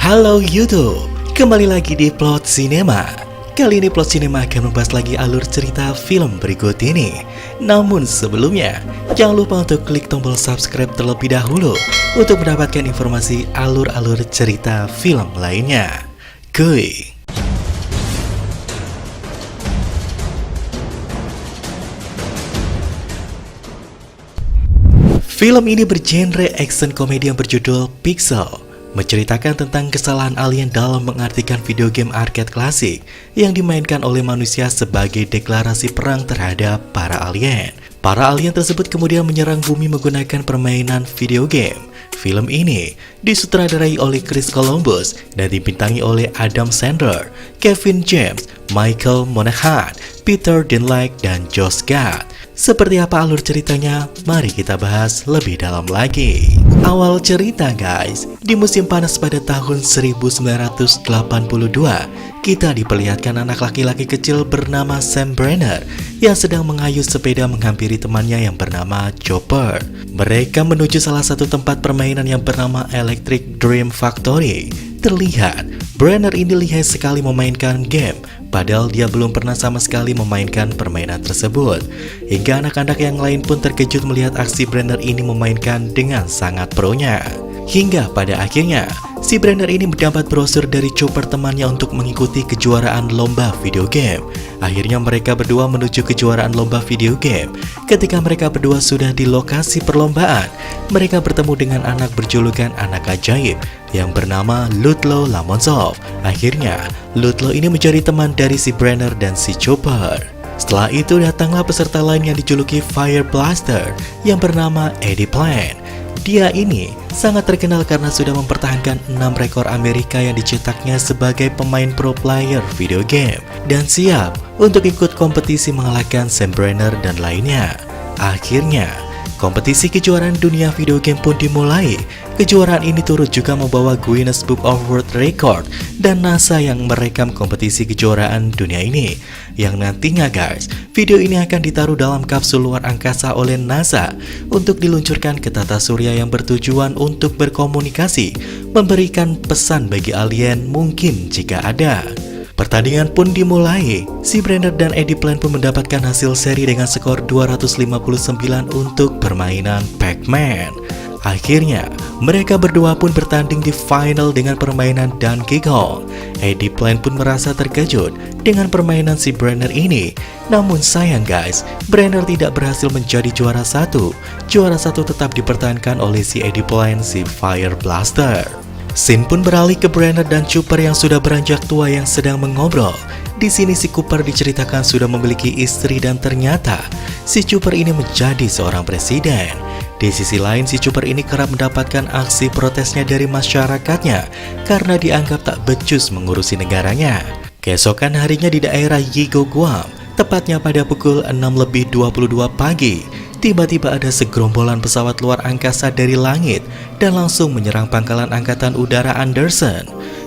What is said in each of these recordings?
Halo YouTube, kembali lagi di Plot Cinema. Kali ini Plot Cinema akan membahas lagi alur cerita film berikut ini. Namun sebelumnya, jangan lupa untuk klik tombol subscribe terlebih dahulu untuk mendapatkan informasi alur-alur cerita film lainnya. Kuy. Film ini bergenre action komedi yang berjudul Pixel, menceritakan tentang kesalahan alien dalam mengartikan video game arcade klasik yang dimainkan oleh manusia sebagai deklarasi perang terhadap para alien. Para alien tersebut kemudian menyerang bumi menggunakan permainan video game. Film ini disutradarai oleh Chris Columbus dan dibintangi oleh Adam Sandler, Kevin James, Michael Monaghan, Peter Dinklage, dan Josh Gad. Seperti apa alur ceritanya? Mari kita bahas lebih dalam lagi. Awal cerita guys, di musim panas pada tahun 1982, kita diperlihatkan anak laki-laki kecil bernama Sam Brenner yang sedang mengayuh sepeda menghampiri temannya yang bernama Chopper. Mereka menuju salah satu tempat permainan yang bernama Electric Dream Factory. Terlihat, Brenner ini lihai sekali memainkan game, padahal dia belum pernah sama sekali memainkan permainan tersebut. Hingga anak-anak yang lain pun terkejut melihat aksi Brenner ini memainkan dengan sangat pro-nya. Hingga pada akhirnya, si Brenner ini mendapat brosur dari Chopper temannya untuk mengikuti kejuaraan lomba video game. Akhirnya mereka berdua menuju kejuaraan lomba video game. Ketika mereka berdua sudah di lokasi perlombaan, mereka bertemu dengan anak berjulukan anak ajaib yang bernama Ludlow Lamonsov. Akhirnya, Ludlow ini menjadi teman dari si Brenner dan si Chopper. Setelah itu datanglah peserta lain yang dijuluki Fire Blaster yang bernama Eddie Plant. Dia ini sangat terkenal karena sudah mempertahankan 6 rekor Amerika yang dicetaknya sebagai pemain pro player video game dan siap untuk ikut kompetisi mengalahkan Sam Brenner dan lainnya. Akhirnya, kompetisi kejuaraan dunia video game pun dimulai. Kejuaraan ini turut juga membawa Guinness Book of World Record dan NASA yang merekam kompetisi kejuaraan dunia ini. Yang nantinya guys, video ini akan ditaruh dalam kapsul luar angkasa oleh NASA untuk diluncurkan ke tata surya yang bertujuan untuk berkomunikasi, memberikan pesan bagi alien mungkin jika ada. Pertandingan pun dimulai. Si Brenner dan Eddie Plant pun mendapatkan hasil seri dengan skor 259 untuk permainan Pac-Man. Akhirnya, mereka berdua pun bertanding di final dengan permainan Donkey Kong. Eddie Plant pun merasa terkejut dengan permainan si Brenner ini. Namun sayang guys, Brenner tidak berhasil menjadi juara satu. Juara satu tetap dipertahankan oleh si Eddie Plant, si Fire Blaster. Scene pun beralih ke Brenner dan Chopper yang sudah beranjak tua yang sedang mengobrol. Di sini si Cooper diceritakan sudah memiliki istri dan ternyata si Chopper ini menjadi seorang presiden. Di sisi lain si Chopper ini kerap mendapatkan aksi protesnya dari masyarakatnya karena dianggap tak becus mengurusi negaranya. Keesokan harinya di daerah Yigo, Guam, tepatnya pada pukul 6:22 pagi, tiba-tiba ada segerombolan pesawat luar angkasa dari langit dan langsung menyerang pangkalan angkatan udara Anderson.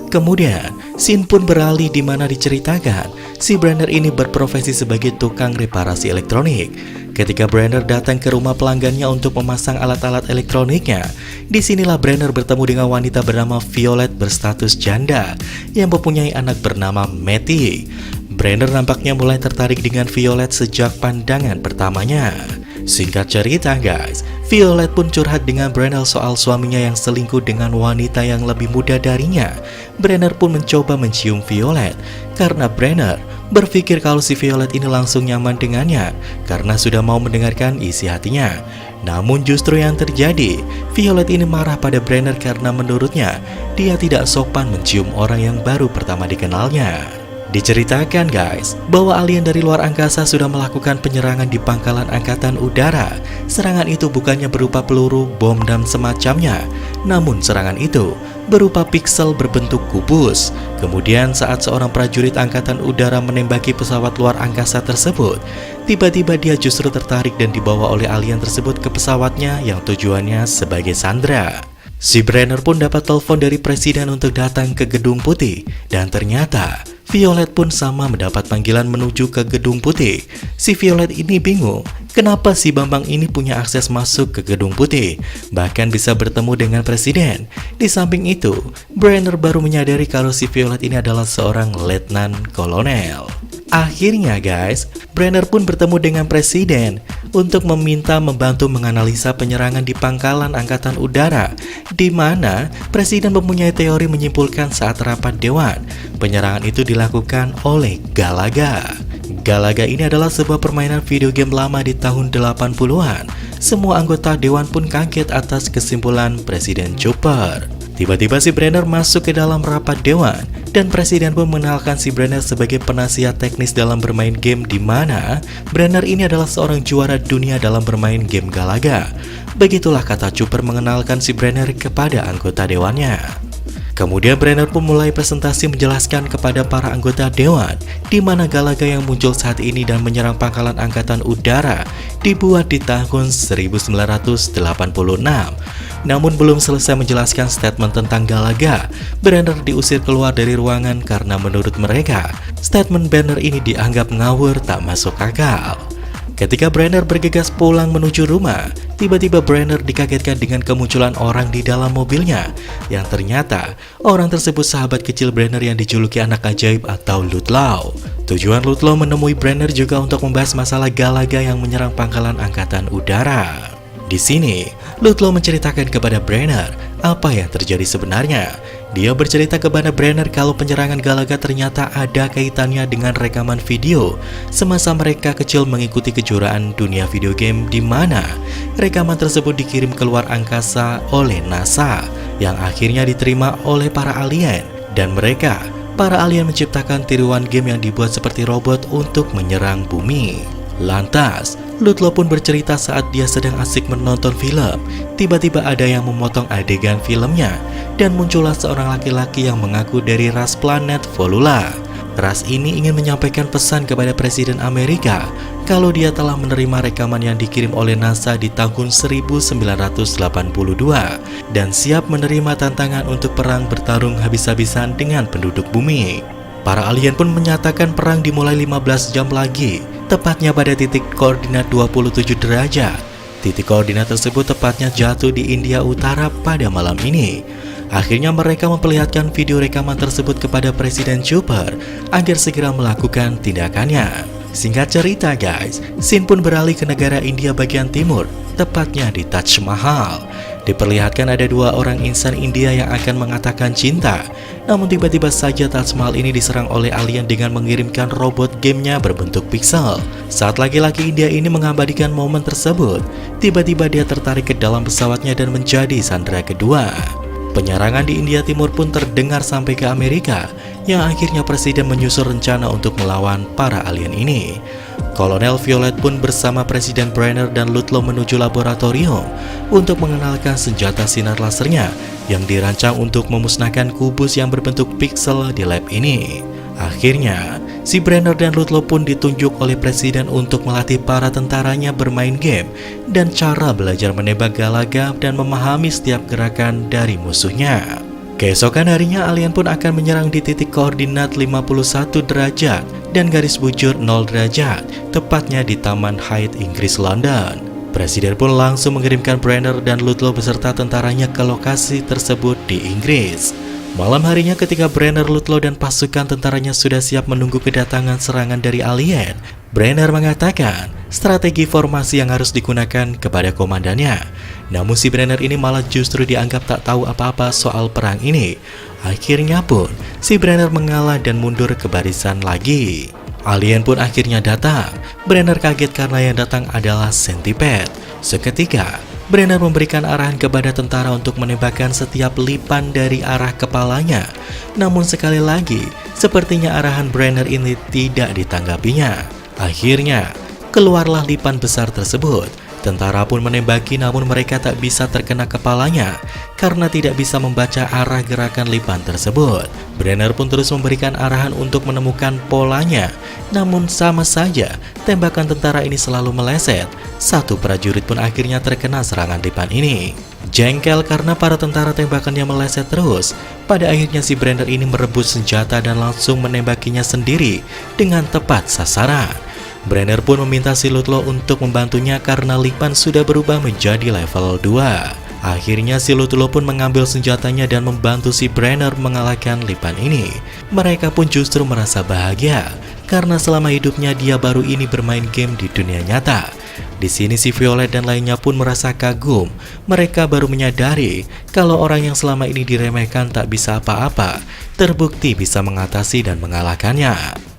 Kemudian, scene pun beralih di mana diceritakan si Brenner ini berprofesi sebagai tukang reparasi elektronik. Ketika Brenner datang ke rumah pelanggannya untuk memasang alat-alat elektroniknya, disinilah Brenner bertemu dengan wanita bernama Violet berstatus janda yang mempunyai anak bernama Matty. Brenner nampaknya mulai tertarik dengan Violet sejak pandangan pertamanya. Singkat cerita guys, Violet pun curhat dengan Brenner soal suaminya yang selingkuh dengan wanita yang lebih muda darinya. Brenner pun mencoba mencium Violet karena Brenner berpikir kalau si Violet ini langsung nyaman dengannya karena sudah mau mendengarkan isi hatinya. Namun justru yang terjadi, Violet ini marah pada Brenner karena menurutnya dia tidak sopan mencium orang yang baru pertama dikenalnya. Diceritakan guys, bahwa alien dari luar angkasa sudah melakukan penyerangan di pangkalan angkatan udara. Serangan itu bukannya berupa peluru, bom, dan semacamnya. Namun serangan itu berupa pixel berbentuk kubus. Kemudian saat seorang prajurit angkatan udara menembaki pesawat luar angkasa tersebut, tiba-tiba dia justru tertarik dan dibawa oleh alien tersebut ke pesawatnya yang tujuannya sebagai sandera. Si Brenner pun dapat telepon dari presiden untuk datang ke Gedung Putih dan ternyata Violet pun sama mendapat panggilan menuju ke Gedung Putih. Si Violet ini bingung Kenapa si Bambang ini punya akses masuk ke Gedung Putih, bahkan bisa bertemu dengan presiden? Di samping itu, Brenner baru menyadari kalau si Violet ini adalah seorang letnan kolonel. Akhirnya guys, Brenner pun bertemu dengan presiden untuk meminta membantu menganalisa penyerangan di pangkalan angkatan udara, di mana presiden mempunyai teori menyimpulkan saat rapat dewan, penyerangan itu dilakukan oleh Galaga. Galaga ini adalah sebuah permainan video game lama di tahun 80-an. Semua anggota dewan pun kaget atas kesimpulan Presiden Chopper. Tiba-tiba si Brenner masuk ke dalam rapat dewan, dan presiden pun mengenalkan si Brenner sebagai penasihat teknis dalam bermain game, di mana Brenner ini adalah seorang juara dunia dalam bermain game Galaga. Begitulah kata Chopper mengenalkan si Brenner kepada anggota dewannya. Kemudian Brenner pun mulai presentasi menjelaskan kepada para anggota dewan di mana Galaga yang muncul saat ini dan menyerang pangkalan angkatan udara dibuat di tahun 1986. Namun belum selesai menjelaskan statement tentang Galaga, Brenner diusir keluar dari ruangan karena menurut mereka, statement Brenner ini dianggap ngawur tak masuk akal. Ketika Brenner bergegas pulang menuju rumah, tiba-tiba Brenner dikagetkan dengan kemunculan orang di dalam mobilnya, yang ternyata orang tersebut sahabat kecil Brenner yang dijuluki anak ajaib atau Ludlow. Tujuan Ludlow menemui Brenner juga untuk membahas masalah Galaga yang menyerang pangkalan angkatan udara. Di sini, Ludlow menceritakan kepada Brenner apa yang terjadi sebenarnya. Dia bercerita kepada Brenner kalau penyerangan Galaga ternyata ada kaitannya dengan rekaman video semasa mereka kecil mengikuti kejuaraan dunia video game, di mana rekaman tersebut dikirim keluar angkasa oleh NASA yang akhirnya diterima oleh para alien, dan mereka, para alien menciptakan tiruan game yang dibuat seperti robot untuk menyerang bumi. Lantas, Ludlow pun bercerita saat dia sedang asik menonton film, tiba-tiba ada yang memotong adegan filmnya, dan muncullah seorang laki-laki yang mengaku dari ras planet Volula. Ras ini ingin menyampaikan pesan kepada Presiden Amerika kalau dia telah menerima rekaman yang dikirim oleh NASA di tahun 1982 dan siap menerima tantangan untuk perang bertarung habis-habisan dengan penduduk bumi. Para alien pun menyatakan perang dimulai 15 jam lagi, tepatnya pada titik koordinat 27 derajat. Titik koordinat tersebut tepatnya jatuh di India Utara pada malam ini. Akhirnya mereka memperlihatkan video rekaman tersebut kepada Presiden Chopper agar segera melakukan tindakannya. Singkat cerita guys, scene pun beralih ke negara India bagian timur, tepatnya di Taj Mahal. Diperlihatkan ada dua orang insan India yang akan mengatakan cinta. Namun tiba-tiba saja Taj Mahal ini diserang oleh alien dengan mengirimkan robot gamenya berbentuk pixel. Saat laki-laki India ini mengabadikan momen tersebut, tiba-tiba dia tertarik ke dalam pesawatnya dan menjadi sandera kedua. Penyerangan di India Timur pun terdengar sampai ke Amerika, yang akhirnya presiden menyusun rencana untuk melawan para alien ini. Kolonel Violet pun bersama Presiden Brenner dan Ludlow menuju laboratorium untuk mengenalkan senjata sinar lasernya yang dirancang untuk memusnahkan kubus yang berbentuk pixel di lab ini. Akhirnya, si Brenner dan Ludlow pun ditunjuk oleh presiden untuk melatih para tentaranya bermain game dan cara belajar menembak Galaga dan memahami setiap gerakan dari musuhnya. Keesokan harinya alien pun akan menyerang di titik koordinat 51 derajat dan garis bujur 0 derajat, tepatnya di Taman Hyde, Inggris, London. Presiden pun langsung mengirimkan Brenner dan Ludlow beserta tentaranya ke lokasi tersebut di Inggris. Malam harinya ketika Brenner, Ludlow, dan pasukan tentaranya sudah siap menunggu kedatangan serangan dari alien, Brenner mengatakan strategi formasi yang harus digunakan kepada komandannya. Namun si Brenner ini malah justru dianggap tak tahu apa-apa soal perang ini. Akhirnya pun si Brenner mengalah dan mundur ke barisan lagi. Alien pun akhirnya datang. Brenner kaget karena yang datang adalah Centipede. Seketika Brenner memberikan arahan kepada tentara untuk menembakkan setiap lipan dari arah kepalanya. Namun sekali lagi, sepertinya arahan Brenner ini tidak ditanggapinya. Akhirnya, keluarlah lipan besar tersebut. Tentara pun menembaki, namun mereka tak bisa terkena kepalanya karena tidak bisa membaca arah gerakan lipan tersebut. Brenner pun terus memberikan arahan untuk menemukan polanya. Namun sama saja, tembakan tentara ini selalu meleset. Satu prajurit pun akhirnya terkena serangan lipan ini. Jengkel karena para tentara tembakannya meleset terus, pada akhirnya si Brenner ini merebut senjata dan langsung menembakinya sendiri dengan tepat sasaran. Brenner pun meminta si Ludlow untuk membantunya karena Lipan sudah berubah menjadi level 2. Akhirnya si Ludlow pun mengambil senjatanya dan membantu si Brenner mengalahkan Lipan ini. Mereka pun justru merasa bahagia karena selama hidupnya dia baru ini bermain game di dunia nyata. Di sini si Violet dan lainnya pun merasa kagum. Mereka baru menyadari kalau orang yang selama ini diremehkan tak bisa apa-apa, terbukti bisa mengatasi dan mengalahkannya.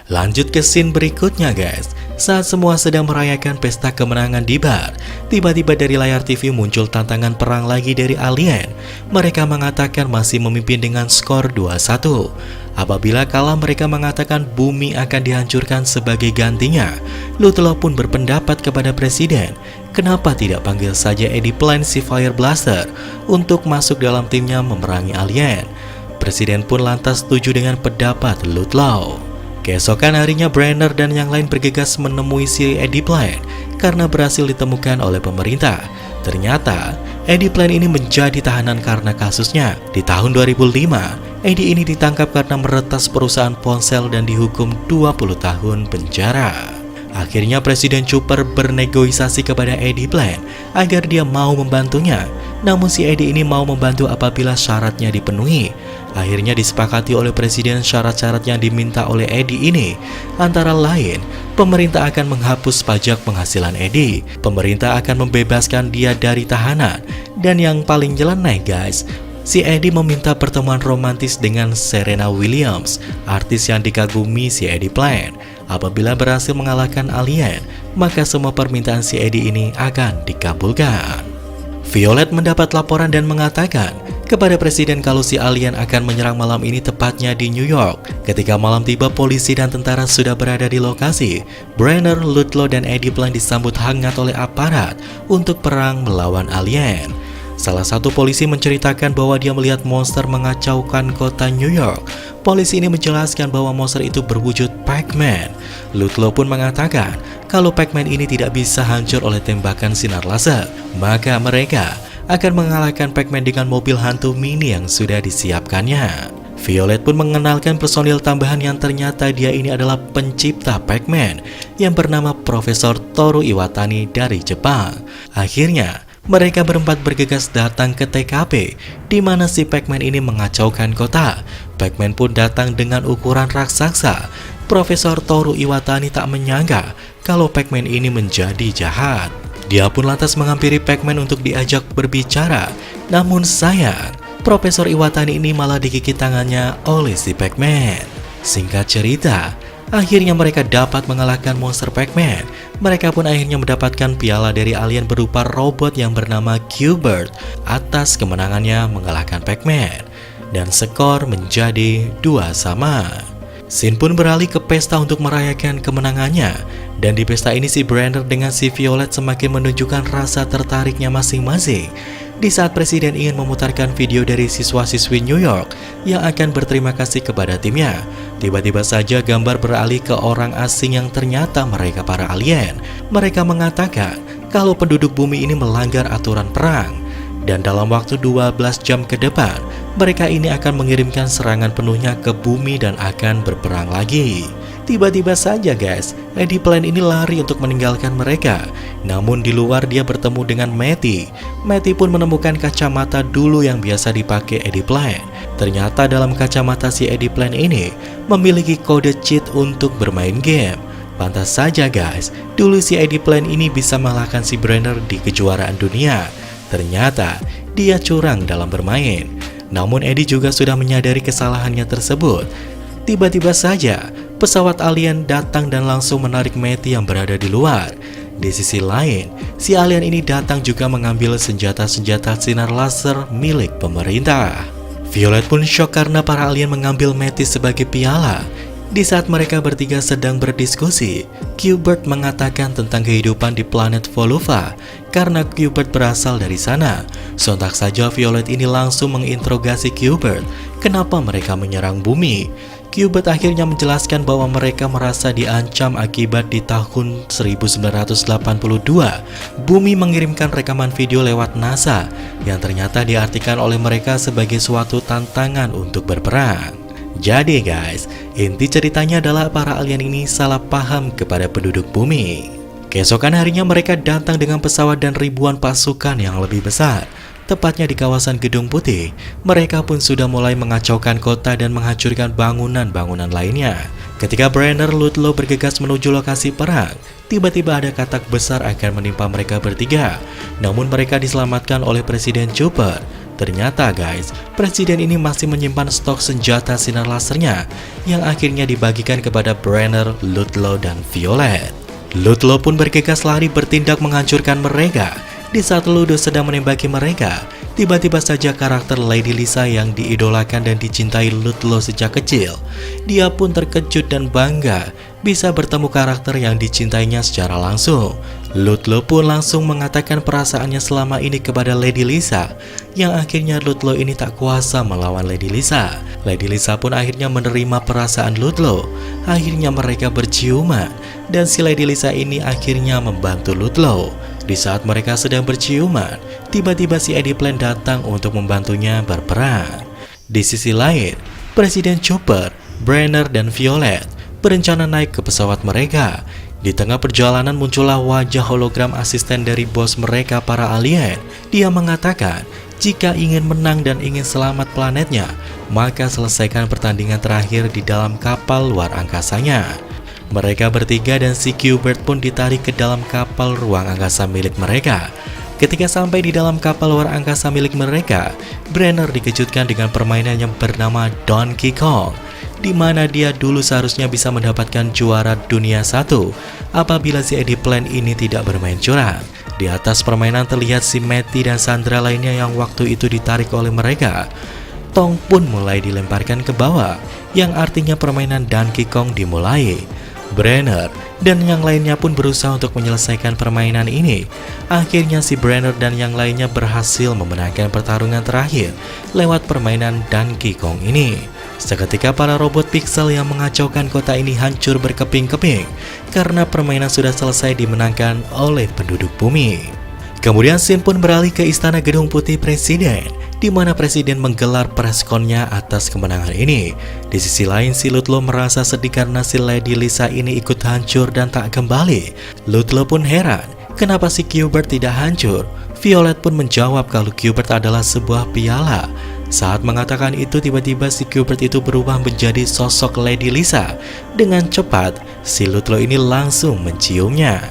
Lanjut ke scene berikutnya guys. Saat semua sedang merayakan pesta kemenangan di bar, tiba-tiba dari layar TV muncul tantangan perang lagi dari alien. Mereka mengatakan masih memimpin dengan skor 2-1. Apabila kalah mereka mengatakan bumi akan dihancurkan sebagai gantinya. Ludlow pun berpendapat kepada presiden, kenapa tidak panggil saja Eddie Plant si Fire Blaster untuk masuk dalam timnya memerangi alien. Presiden pun lantas setuju dengan pendapat Ludlow. Keesokan harinya Brenner dan yang lain bergegas menemui si Eddie Plant karena berhasil ditemukan oleh pemerintah. Ternyata Eddie Plant ini menjadi tahanan karena kasusnya. Di tahun 2005, Eddie ini ditangkap karena meretas perusahaan ponsel dan dihukum 20 tahun penjara. Akhirnya Presiden Cooper bernegosiasi kepada Eddie Plant agar dia mau membantunya. Namun si Eddie ini mau membantu apabila syaratnya dipenuhi. Akhirnya disepakati oleh presiden syarat-syarat yang diminta oleh Eddie ini. Antara lain, pemerintah akan menghapus pajak penghasilan Eddie. Pemerintah akan membebaskan dia dari tahanan. Dan yang paling nyeleneh guys, si Eddie meminta pertemuan romantis dengan Serena Williams, artis yang dikagumi si Eddie Plant. Apabila berhasil mengalahkan alien, maka semua permintaan si Eddie ini akan dikabulkan. Violet mendapat laporan dan mengatakan kepada presiden kalau si alien akan menyerang malam ini tepatnya di New York. Ketika malam tiba, polisi dan tentara sudah berada di lokasi. Brenner, Ludlow, dan Eddie Plant disambut hangat oleh aparat untuk perang melawan alien. Salah satu polisi menceritakan bahwa dia melihat monster mengacaukan kota New York. Polisi ini menjelaskan bahwa monster itu berwujud Pac-Man. Ludlow pun mengatakan kalau Pac-Man ini tidak bisa hancur oleh tembakan sinar laser, maka mereka akan mengalahkan Pac-Man dengan mobil hantu mini yang sudah disiapkannya. Violet pun mengenalkan personil tambahan yang ternyata dia ini adalah pencipta Pac-Man yang bernama Profesor Toru Iwatani dari Jepang. Akhirnya mereka berempat bergegas datang ke TKP di mana si Pac-Man ini mengacaukan kota. Pac-Man pun datang dengan ukuran raksasa. Profesor Toru Iwatani tak menyangka kalau Pac-Man ini menjadi jahat. Dia pun lantas menghampiri Pac-Man untuk diajak berbicara. Namun sayang, Profesor Iwatani ini malah digigit tangannya oleh si Pac-Man. Singkat cerita, akhirnya mereka dapat mengalahkan monster Pac-Man. Mereka pun akhirnya mendapatkan piala dari alien berupa robot yang bernama Q-Bert atas kemenangannya mengalahkan Pac-Man. Dan skor menjadi 2-2. Scene pun beralih ke pesta untuk merayakan kemenangannya. Dan di pesta ini si Brenner dengan si Violet semakin menunjukkan rasa tertariknya masing-masing. Di saat presiden ingin memutarkan video dari siswa-siswi New York yang akan berterima kasih kepada timnya, tiba-tiba saja gambar beralih ke orang asing yang ternyata mereka para alien. Mereka mengatakan kalau penduduk bumi ini melanggar aturan perang. Dan dalam waktu 12 jam ke depan, mereka ini akan mengirimkan serangan penuhnya ke bumi dan akan berperang lagi. Tiba-tiba saja guys, Eddie Plant ini lari untuk meninggalkan mereka. Namun di luar dia bertemu dengan Matty. Matty pun menemukan kacamata dulu yang biasa dipakai Eddie Plant. Ternyata dalam kacamata si Eddie Plant ini memiliki kode cheat untuk bermain game. Pantas saja guys, dulu si Eddie Plant ini bisa mengalahkan si Brenner di kejuaraan dunia. Ternyata dia curang dalam bermain. Namun Eddie juga sudah menyadari kesalahannya tersebut. Tiba-tiba saja pesawat alien datang dan langsung menarik Matty yang berada di luar. Di sisi lain, si alien ini datang juga mengambil senjata-senjata sinar laser milik pemerintah. Violet pun shock karena para alien mengambil Matty sebagai piala. Di saat mereka bertiga sedang berdiskusi, Q-Bert mengatakan tentang kehidupan di planet Voluva. Karena Q-Bert berasal dari sana, sontak saja Violet ini langsung menginterogasi Q-Bert. Kenapa mereka menyerang bumi? Q-Bert akhirnya menjelaskan bahwa mereka merasa diancam akibat di tahun 1982, bumi mengirimkan rekaman video lewat NASA yang ternyata diartikan oleh mereka sebagai suatu tantangan untuk berperang. Jadi guys, inti ceritanya adalah para alien ini salah paham kepada penduduk bumi. Keesokan harinya mereka datang dengan pesawat dan ribuan pasukan yang lebih besar. Tepatnya di kawasan Gedung Putih, mereka pun sudah mulai mengacaukan kota dan menghancurkan bangunan-bangunan lainnya. Ketika Brenner Ludlow bergegas menuju lokasi perang, tiba-tiba ada katak besar akan menimpa mereka bertiga. Namun mereka diselamatkan oleh Presiden Chopper. Ternyata guys, presiden ini masih menyimpan stok senjata sinar lasernya yang akhirnya dibagikan kepada Brenner, Ludlow, dan Violet. Ludlow pun bergegas lari bertindak menghancurkan mereka. Di saat Ludlow sedang menembaki mereka, tiba-tiba saja karakter Lady Lisa yang diidolakan dan dicintai Ludlow sejak kecil. Dia pun terkejut dan bangga bisa bertemu karakter yang dicintainya secara langsung. Ludlow pun langsung mengatakan perasaannya selama ini kepada Lady Lisa, yang akhirnya Ludlow ini tak kuasa melawan Lady Lisa. Lady Lisa pun akhirnya menerima perasaan Ludlow. Akhirnya mereka berciuman, dan si Lady Lisa ini akhirnya membantu Ludlow. Di saat mereka sedang berciuman, tiba-tiba si Eddie Plan datang untuk membantunya berperang. Di sisi lain, Presiden Chopper, Brenner, dan Violet berencana naik ke pesawat mereka. Di tengah perjalanan muncullah wajah hologram asisten dari bos mereka para alien. Dia mengatakan, jika ingin menang dan ingin selamat planetnya, maka selesaikan pertandingan terakhir di dalam kapal luar angkasanya. Mereka bertiga dan si Q-Bert pun ditarik ke dalam kapal ruang angkasa milik mereka. Ketika sampai di dalam kapal luar angkasa milik mereka, Brenner dikejutkan dengan permainan yang bernama Donkey Kong, di mana dia dulu seharusnya bisa mendapatkan juara dunia 1 apabila si Eddie Plan ini tidak bermain curang. Di atas permainan terlihat si Matty dan Sandra lainnya yang waktu itu ditarik oleh mereka. Tong pun mulai dilemparkan ke bawah, yang artinya permainan Donkey Kong dimulai. Brenner dan yang lainnya pun berusaha untuk menyelesaikan permainan ini. Akhirnya si Brenner dan yang lainnya berhasil memenangkan pertarungan terakhir lewat permainan Donkey Kong ini. Seketika para robot pixel yang mengacaukan kota ini hancur berkeping-keping karena permainan sudah selesai dimenangkan oleh penduduk bumi. Kemudian scene pun beralih ke Istana Gedung Putih Presiden, di mana presiden menggelar pressconnya atas kemenangan ini. Di sisi lain, si Ludlow merasa sedih karena si Lady Lisa ini ikut hancur dan tak kembali. Ludlow pun heran, kenapa si Q-Bert tidak hancur? Violet pun menjawab kalau Q-Bert adalah sebuah piala. Saat mengatakan itu, tiba-tiba si Q-Bert itu berubah menjadi sosok Lady Lisa. Dengan cepat, si Ludlow ini langsung menciumnya.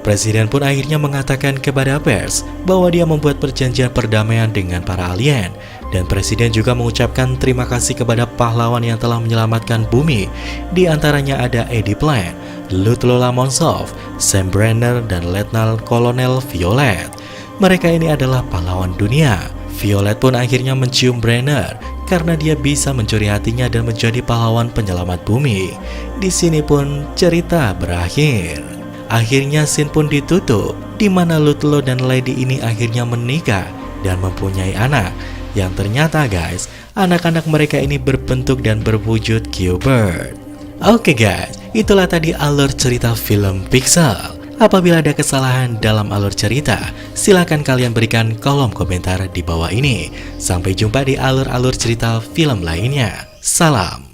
Presiden pun akhirnya mengatakan kepada pers bahwa dia membuat perjanjian perdamaian dengan para alien. Dan Presiden juga mengucapkan terima kasih kepada pahlawan yang telah menyelamatkan bumi. Di antaranya ada Eddie Plan, Ludlow Lamonsov, Sam Brenner, dan Letnan Kolonel Violet. Mereka ini adalah pahlawan dunia. Violet pun akhirnya mencium Brenner karena dia bisa mencuri hatinya dan menjadi pahlawan penyelamat bumi. Di sini pun cerita berakhir. Akhirnya scene pun ditutup, di mana Ludlow dan Lady ini akhirnya menikah dan mempunyai anak. Yang ternyata guys, anak-anak mereka ini berbentuk dan berwujud Q-Bert. Oke guys, itulah tadi alur cerita film Pixel. Apabila ada kesalahan dalam alur cerita, silahkan kalian berikan kolom komentar di bawah ini. Sampai jumpa di alur-alur cerita film lainnya. Salam.